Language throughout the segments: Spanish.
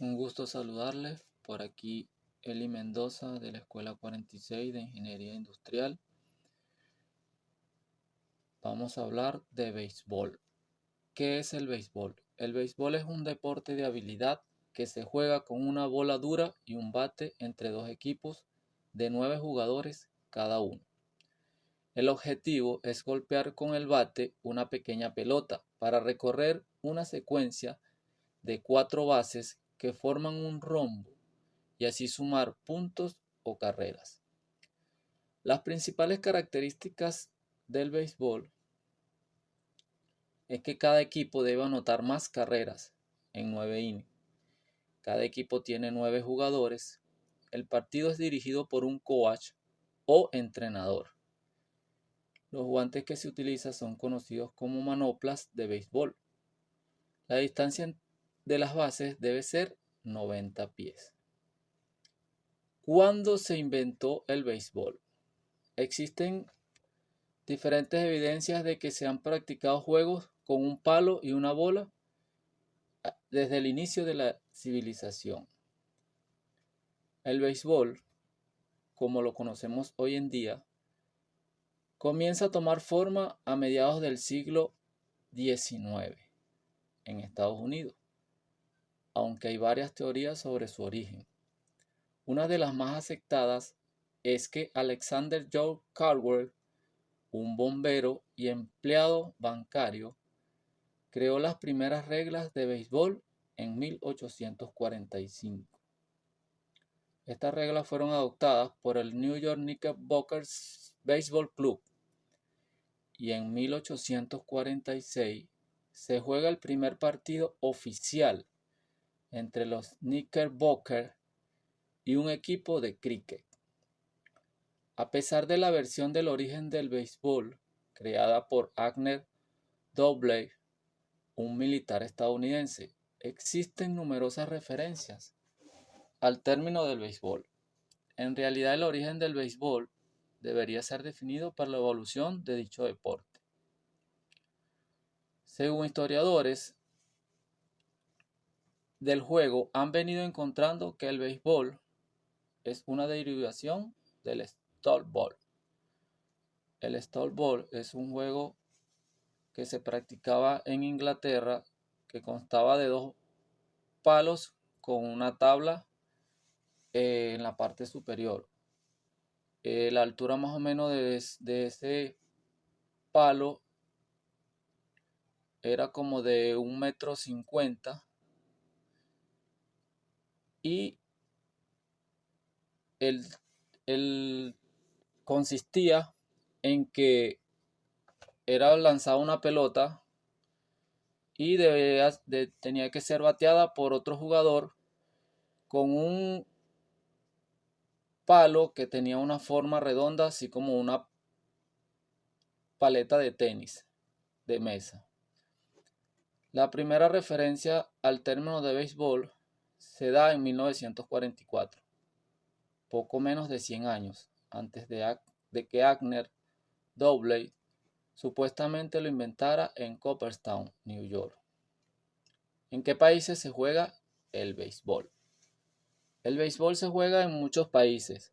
Un gusto saludarles. Por aquí Eli Mendoza de la Escuela 46 de Ingeniería Industrial. Vamos a hablar de béisbol. ¿Qué es el béisbol? El béisbol es un deporte de habilidad que se juega con una bola dura y un bate entre dos equipos de 9 jugadores cada uno. El objetivo es golpear con el bate una pequeña pelota para recorrer una secuencia de 4 bases que forman un rombo y así sumar puntos o carreras. Las principales características del béisbol es que cada equipo debe anotar más carreras en 9 innings. Cada equipo tiene 9 jugadores. El partido es dirigido por un coach o entrenador. Los guantes que se utilizan son conocidos como manoplas de béisbol. La distancia de las bases debe ser 90 pies. ¿Cuándo se inventó el béisbol? Existen diferentes evidencias de que se han practicado juegos con un palo y una bola desde el inicio de la civilización. El béisbol, como lo conocemos hoy en día, comienza a tomar forma a mediados del siglo XIX en Estados Unidos, aunque hay varias teorías sobre su origen. Una de las más aceptadas es que Alexander Joe Caldwell, un bombero y empleado bancario, creó las primeras reglas de béisbol en 1845. Estas reglas fueron adoptadas por el New York Knickerbockers Baseball Club y en 1846 se juega el primer partido oficial entre los Knickerbockers y un equipo de cricket. A pesar de la versión del origen del béisbol creada por Agner Doubleday, un militar estadounidense, existen numerosas referencias al término del béisbol. En realidad, el origen del béisbol debería ser definido por la evolución de dicho deporte. Según historiadores del juego, han venido encontrando que el béisbol es una derivación del softball. El softball es un juego que se practicaba en Inglaterra, que constaba de 2 palos con una tabla en la parte superior. La altura más o menos de ese palo era como de 1,50 m y el consistía en que era lanzada una pelota y tenía que ser bateada por otro jugador con un palo que tenía una forma redonda, así como una paleta de tenis de mesa. La primera referencia al término de béisbol se da en 1944, poco menos de 100 años antes de que Agner Doubleday supuestamente lo inventara en Cooperstown, New York. ¿En qué países se juega el béisbol? El béisbol se juega en muchos países,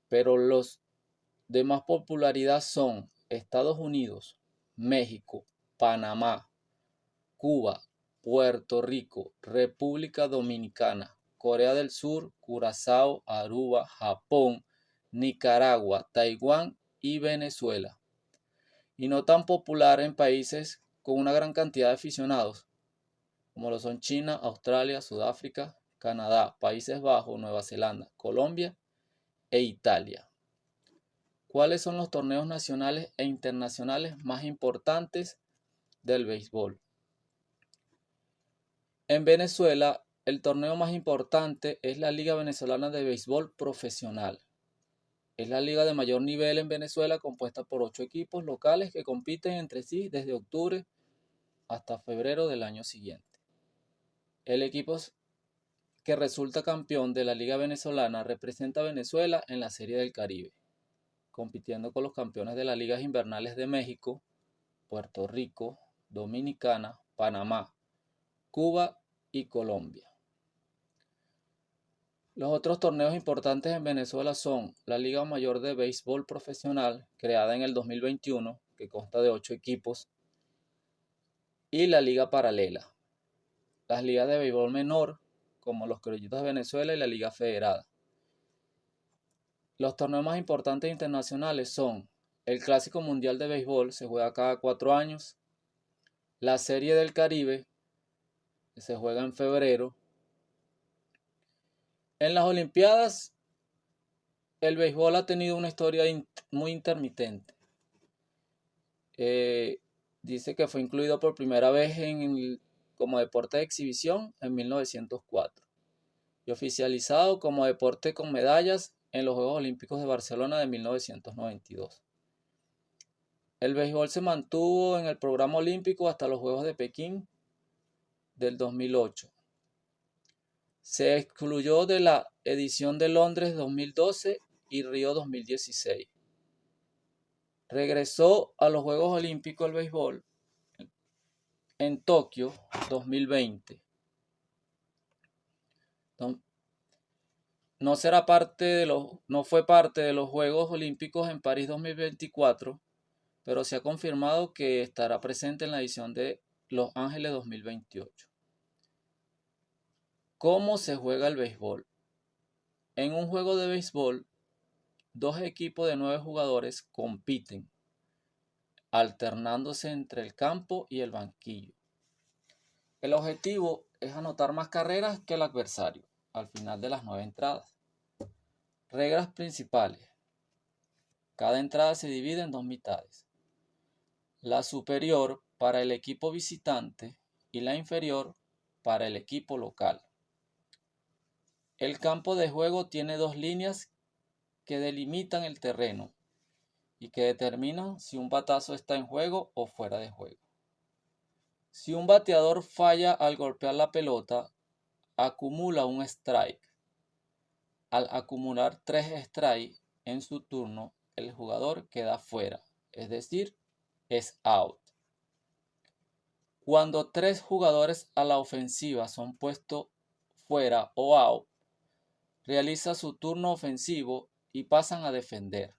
pero los de más popularidad son Estados Unidos, México, Panamá, Cuba, Puerto Rico, República Dominicana, Corea del Sur, Curazao, Aruba, Japón, Nicaragua, Taiwán y Venezuela. Y no tan popular en países con una gran cantidad de aficionados, como lo son China, Australia, Sudáfrica, Canadá, Países Bajos, Nueva Zelanda, Colombia e Italia. ¿Cuáles son los torneos nacionales e internacionales más importantes del béisbol? En Venezuela, el torneo más importante es la Liga Venezolana de Béisbol Profesional. Es la liga de mayor nivel en Venezuela, compuesta por 8 equipos locales que compiten entre sí desde octubre hasta febrero del año siguiente. El equipo que resulta campeón de la Liga Venezolana representa a Venezuela en la Serie del Caribe, compitiendo con los campeones de las ligas invernales de México, Puerto Rico, Dominicana, Panamá, Cuba y Colombia. Los otros torneos importantes en Venezuela son la Liga Mayor de Béisbol Profesional, creada en el 2021, que consta de 8 equipos, y la Liga Paralela. Las ligas de béisbol menor, como los Criollitos de Venezuela y la Liga Federada. Los torneos más importantes internacionales son el Clásico Mundial de Béisbol, se juega cada 4 años, la Serie del Caribe, que se juega en febrero. En las Olimpiadas, el béisbol ha tenido una historia muy intermitente. Dice que fue incluido por primera vez como deporte de exhibición en 1904 y oficializado como deporte con medallas en los Juegos Olímpicos de Barcelona de 1992. El béisbol se mantuvo en el programa olímpico hasta los Juegos de Pekín del 2008. Se excluyó de la edición de Londres 2012 y Río 2016. Regresó a los Juegos Olímpicos el béisbol en Tokio 2020. No fue parte de los Juegos Olímpicos en París 2024, pero se ha confirmado que estará presente en la edición de Los Ángeles 2028. ¿Cómo se juega el béisbol? En un juego de béisbol, 2 equipos de 9 jugadores compiten, alternándose entre el campo y el banquillo. El objetivo es anotar más carreras que el adversario al final de las 9 entradas. Reglas principales. Cada entrada se divide en 2 mitades. La superior para el equipo visitante y la inferior para el equipo local. El campo de juego tiene 2 líneas que delimitan el terreno y que determinan si un batazo está en juego o fuera de juego. Si un bateador falla al golpear la pelota, acumula un strike. Al acumular 3 strikes en su turno, el jugador queda fuera, es decir, es out. Cuando 3 jugadores a la ofensiva son puestos fuera o out, realiza su turno ofensivo y pasan a defender.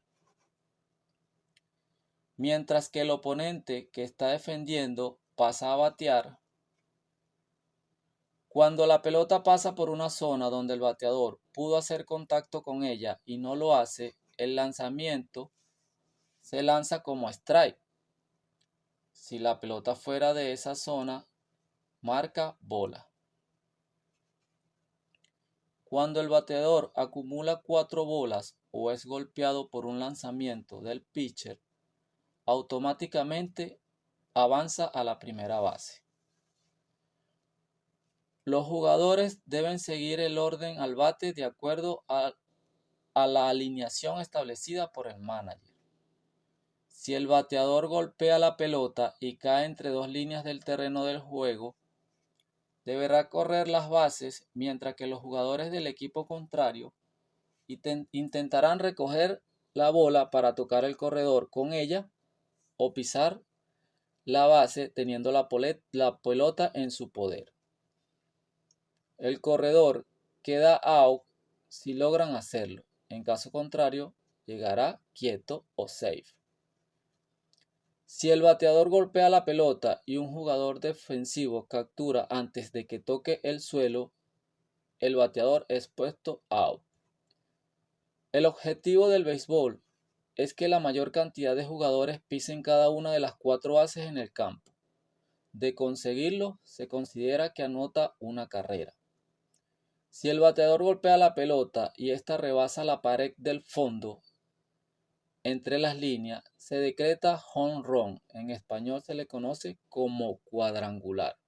Mientras que el oponente que está defendiendo pasa a batear. Cuando la pelota pasa por una zona donde el bateador pudo hacer contacto con ella y no lo hace, el lanzamiento se lanza como strike. Si la pelota fuera de esa zona, marca bola. Cuando el bateador acumula 4 bolas o es golpeado por un lanzamiento del pitcher, automáticamente avanza a la primera base. Los jugadores deben seguir el orden al bate de acuerdo a la alineación establecida por el manager. Si el bateador golpea la pelota y cae entre 2 líneas del terreno del juego, deberá correr las bases mientras que los jugadores del equipo contrario intentarán recoger la bola para tocar el corredor con ella o pisar la base teniendo la pelota en su poder. El corredor queda out si logran hacerlo. En caso contrario, llegará quieto o safe. Si el bateador golpea la pelota y un jugador defensivo captura antes de que toque el suelo, el bateador es puesto out. El objetivo del béisbol es que la mayor cantidad de jugadores pisen cada una de las 4 bases en el campo. De conseguirlo, se considera que anota una carrera. Si el bateador golpea la pelota y ésta rebasa la pared del fondo entre las líneas, se decreta home run. En español se le conoce como cuadrangular.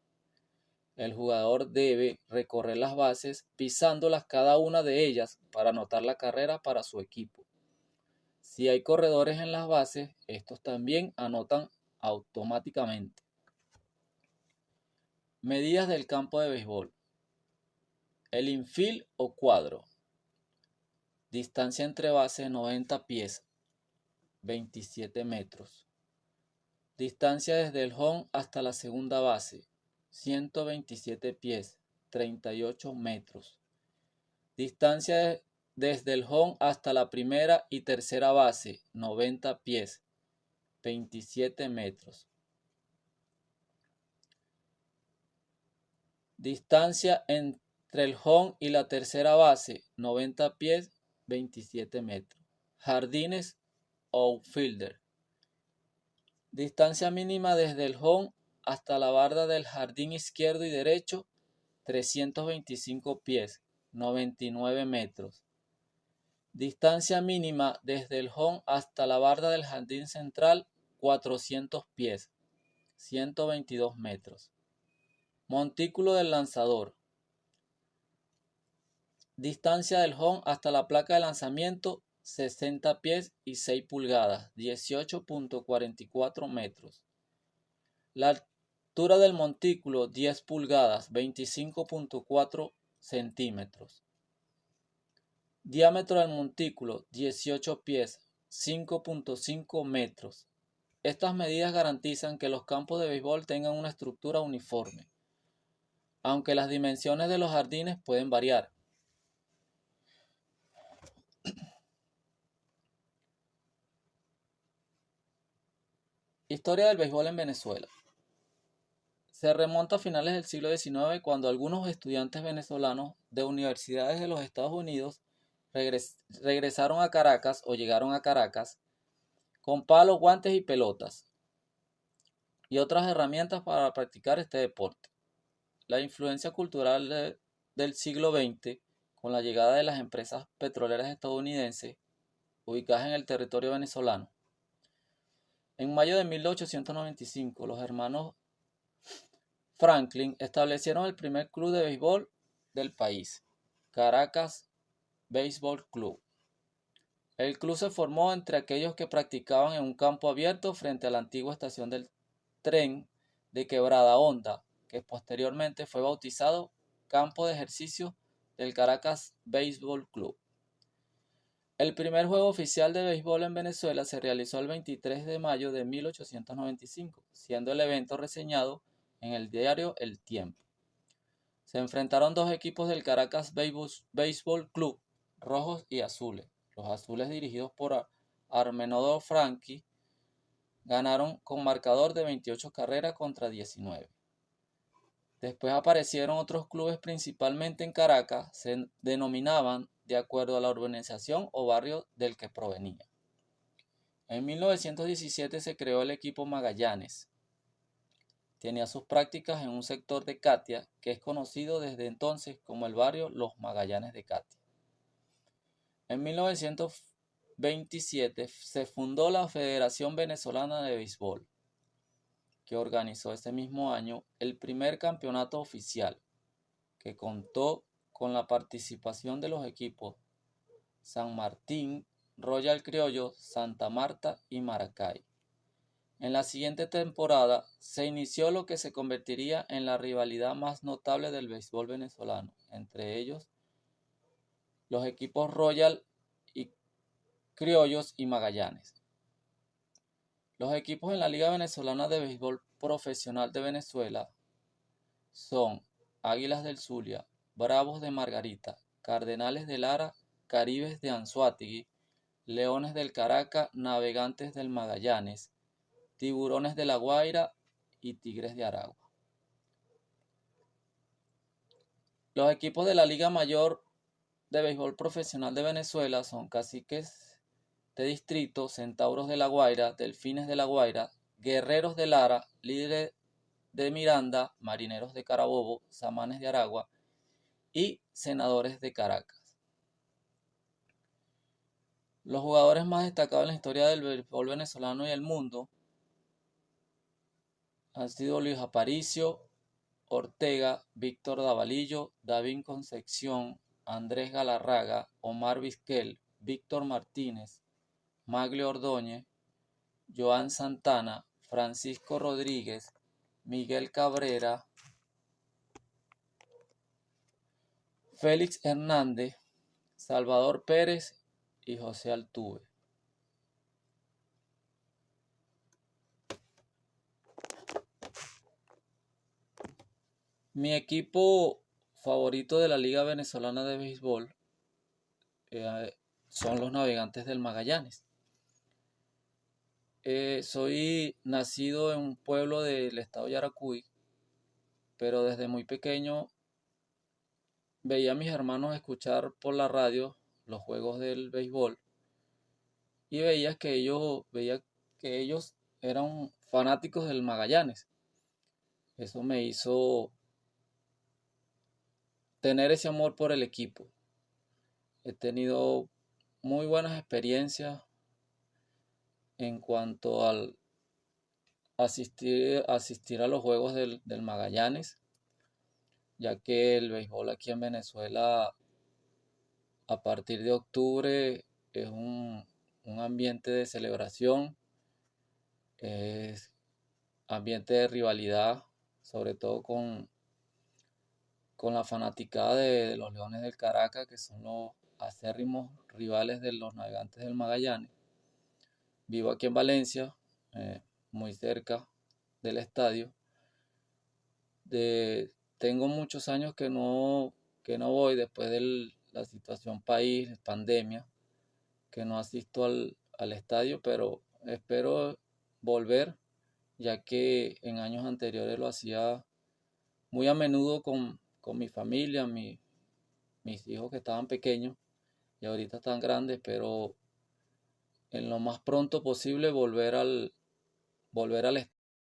El jugador debe recorrer las bases pisándolas cada una de ellas para anotar la carrera para su equipo. Si hay corredores en las bases, estos también anotan automáticamente. Medidas del campo de béisbol. El infield o cuadro. Distancia entre bases 90 pies, 27 metros. Distancia desde el home hasta la segunda base, 127 pies, 38 metros. Distancia desde el home hasta la primera y tercera base, 90 pies, 27 metros. Distancia entre el home y la tercera base, 90 pies, 27 metros. Jardines outfielder. Distancia mínima desde el home hasta la barda del jardín izquierdo y derecho, 325 pies, 99 metros. Distancia mínima desde el home hasta la barda del jardín central, 400 pies, 122 metros. Montículo del lanzador. Distancia del home hasta la placa de lanzamiento, 60 pies y 6 pulgadas, 18.44 metros. La altura del montículo, 10 pulgadas, 25.4 centímetros. Diámetro del montículo, 18 pies, 5.5 metros. Estas medidas garantizan que los campos de béisbol tengan una estructura uniforme, aunque las dimensiones de los jardines pueden variar. Historia del béisbol en Venezuela. Se remonta a finales del siglo XIX, cuando algunos estudiantes venezolanos de universidades de los Estados Unidos regresaron a Caracas o llegaron a Caracas con palos, guantes y pelotas y otras herramientas para practicar este deporte. La influencia cultural del siglo XX, con la llegada de las empresas petroleras estadounidenses ubicadas en el territorio venezolano. En mayo de 1895, los hermanos Franklin establecieron el primer club de béisbol del país, Caracas Baseball Club. El club se formó entre aquellos que practicaban en un campo abierto frente a la antigua estación del tren de Quebrada Honda, que posteriormente fue bautizado Campo de Ejercicio del Caracas Baseball Club. El primer juego oficial de béisbol en Venezuela se realizó el 23 de mayo de 1895, siendo el evento reseñado en el diario El Tiempo. Se enfrentaron dos equipos del Caracas Baseball Club, rojos y azules. Los azules, dirigidos por Armenodo Franqui, ganaron con marcador de 28 carreras contra 19. Después aparecieron otros clubes, principalmente en Caracas, se denominaban de acuerdo a la urbanización o barrio del que provenía. En 1917 se creó el equipo Magallanes. Tenía sus prácticas en un sector de Catia, que es conocido desde entonces como el barrio Los Magallanes de Catia. En 1927 se fundó la Federación Venezolana de Béisbol, que organizó ese mismo año el primer campeonato oficial, que contó con la participación de los equipos San Martín, Royal Criollo, Santa Marta y Maracay. En la siguiente temporada se inició lo que se convertiría en la rivalidad más notable del béisbol venezolano, entre ellos los equipos Royal y Criollos y Magallanes. Los equipos en la Liga Venezolana de Béisbol Profesional de Venezuela son Águilas del Zulia, Bravos de Margarita, Cardenales de Lara, Caribes de Anzoátegui, Leones del Caracas, Navegantes del Magallanes, Tiburones de La Guaira y Tigres de Aragua. Los equipos de la Liga Mayor de Béisbol Profesional de Venezuela son Caciques de Distrito, Centauros de La Guaira, Delfines de La Guaira, Guerreros de Lara, Líderes de Miranda, Marineros de Carabobo, Samanes de Aragua y Senadores de Caracas. Los jugadores más destacados en la historia del béisbol venezolano y el mundo han sido Luis Aparicio Ortega, Víctor Davalillo, David Concepción, Andrés Galarraga, Omar Vizquel, Víctor Martínez, Maglio Ordóñez, Joan Santana, Francisco Rodríguez, Miguel Cabrera, Félix Hernández, Salvador Pérez y José Altuve. Mi equipo favorito de la Liga Venezolana de Béisbol son los Navegantes del Magallanes. Soy nacido en un pueblo del estado de Yaracuy, pero desde muy pequeño veía a mis hermanos escuchar por la radio los juegos del béisbol y veía que ellos eran fanáticos del Magallanes. Eso me hizo tener ese amor por el equipo. He tenido muy buenas experiencias en cuanto al asistir a los juegos del Magallanes, ya que el béisbol aquí en Venezuela a partir de octubre es un ambiente de celebración, es ambiente de rivalidad, sobre todo con la fanaticada de los Leones del Caracas, que son los acérrimos rivales de los Navegantes del Magallanes. Vivo aquí en Valencia, muy cerca del estadio. Tengo muchos años que no voy después de la situación país, pandemia, que no asisto al estadio, pero espero volver, ya que en años anteriores lo hacía muy a menudo con mi familia, mis hijos que estaban pequeños y ahorita están grandes, pero en lo más pronto posible volver al estadio